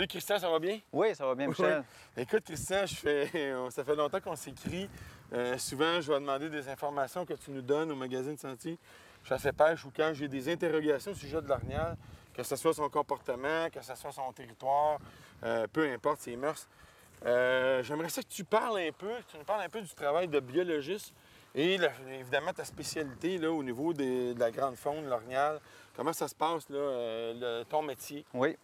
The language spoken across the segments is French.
Salut Christian, ça va bien? Oui, ça va bien, Michel. Oui. Écoute, Christian, ça fait longtemps qu'on s'écrit. Souvent, je vais demander des informations que tu nous donnes au magazine Sentier Chasse et Pêche ou quand j'ai des interrogations au sujet de l'orignal, que ce soit son comportement, que ce soit son territoire, peu importe ses mœurs. J'aimerais ça que tu nous parles un peu du travail de biologiste et évidemment ta spécialité là, au niveau de la grande faune, l'orignal. Comment ça se passe, là, ton métier? Oui.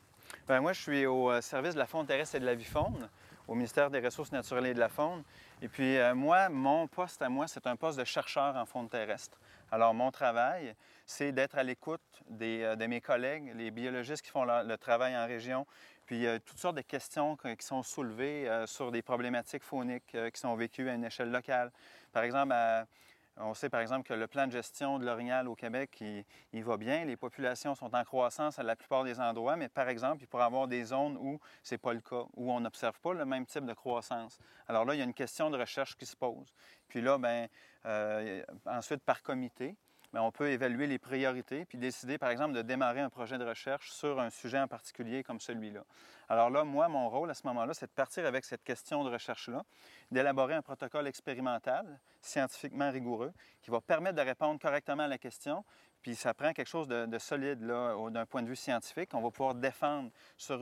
Bien, moi, je suis au service de la faune terrestre et de la vie faune, au ministère des Ressources naturelles et de la faune. Et puis, moi, mon poste à moi, c'est un poste de chercheur en faune terrestre. Alors, mon travail, c'est d'être à l'écoute de mes collègues, les biologistes qui font le travail en région, puis toutes sortes de questions qui sont soulevées sur des problématiques fauniques qui sont vécues à une échelle locale. Par exemple, on sait par exemple que le plan de gestion de l'orignal au Québec, il va bien. Les populations sont en croissance à la plupart des endroits, mais par exemple, il pourrait y avoir des zones où ce n'est pas le cas, où on n'observe pas le même type de croissance. Alors là, il y a une question de recherche qui se pose. Puis là, ensuite, par comité, bien, on peut évaluer les priorités puis décider, par exemple, de démarrer un projet de recherche sur un sujet en particulier comme celui-là. Alors là, moi, mon rôle à ce moment-là, c'est de partir avec cette question de recherche-là, d'élaborer un protocole expérimental, scientifiquement rigoureux, qui va permettre de répondre correctement à la question. Puis ça prend quelque chose de solide là, d'un point de vue scientifique qu'on va pouvoir défendre sur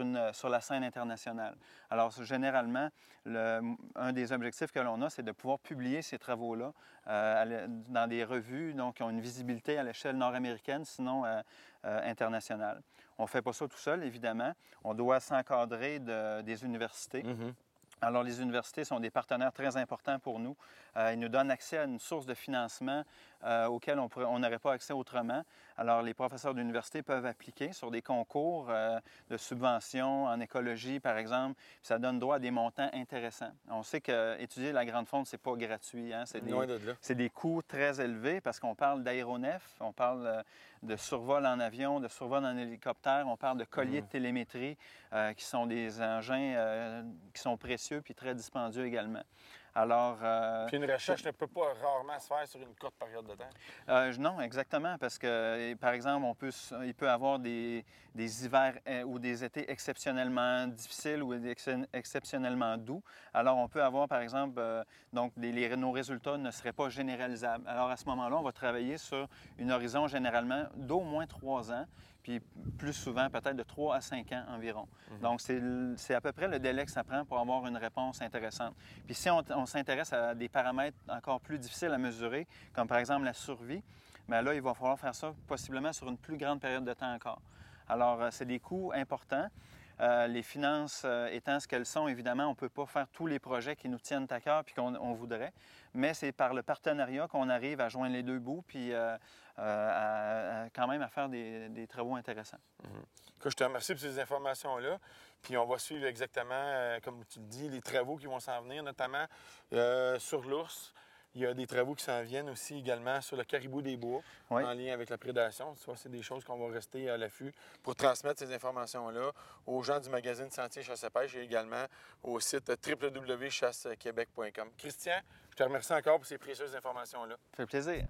la scène internationale. Alors, généralement, un des objectifs que l'on a, c'est de pouvoir publier ces travaux-là dans des revues donc, qui ont une visibilité à l'échelle nord-américaine, sinon internationale. On ne fait pas ça tout seul, évidemment. On doit s'encadrer des universités. Mm-hmm. Alors, les universités sont des partenaires très importants pour nous. Ils nous donnent accès à une source de financement auquel on n'aurait pas accès autrement. Alors, les professeurs d'université peuvent appliquer sur des concours de subventions en écologie, par exemple. Puis ça donne droit à des montants intéressants. On sait qu'étudier la grande faune, c'est pas gratuit. Hein? C'est des coûts très élevés parce qu'on parle d'aéronefs, on parle de survol en avion, de survol en hélicoptère, on parle de colliers de télémétrie qui sont des engins qui sont précieux puis très dispendieux également. Alors, puis une recherche ne peut pas rarement se faire sur une courte période de temps. Non, exactement, parce que, par exemple, il peut y avoir des hivers ou des étés exceptionnellement difficiles ou exceptionnellement doux. Alors, on peut avoir, par exemple, nos résultats ne seraient pas généralisables. Alors, à ce moment-là, on va travailler sur une horizon généralement d'au moins 3 ans, puis plus souvent, peut-être de 3 à 5 ans environ. Mm-hmm. Donc, c'est à peu près le délai que ça prend pour avoir une réponse intéressante. Puis si on s'intéresse à des paramètres encore plus difficiles à mesurer, comme par exemple la survie, bien là, il va falloir faire ça possiblement sur une plus grande période de temps encore. Alors, c'est des coûts importants. Les finances étant ce qu'elles sont, évidemment, on ne peut pas faire tous les projets qui nous tiennent à cœur puis qu'on voudrait, mais c'est par le partenariat qu'on arrive à joindre les deux bouts puis quand même à faire des travaux intéressants. Mm-hmm. Je te remercie pour ces informations-là. Puis on va suivre exactement, comme tu le dis, les travaux qui vont s'en venir, notamment sur l'ours. Il y a des travaux qui s'en viennent aussi également sur le caribou des bois, oui, en lien avec la prédation. C'est des choses qu'on va rester à l'affût pour transmettre ces informations-là aux gens du magazine Sentier Chasse et Pêche et également au site www.chassequebec.com. Christian, je te remercie encore pour ces précieuses informations-là. Ça fait plaisir.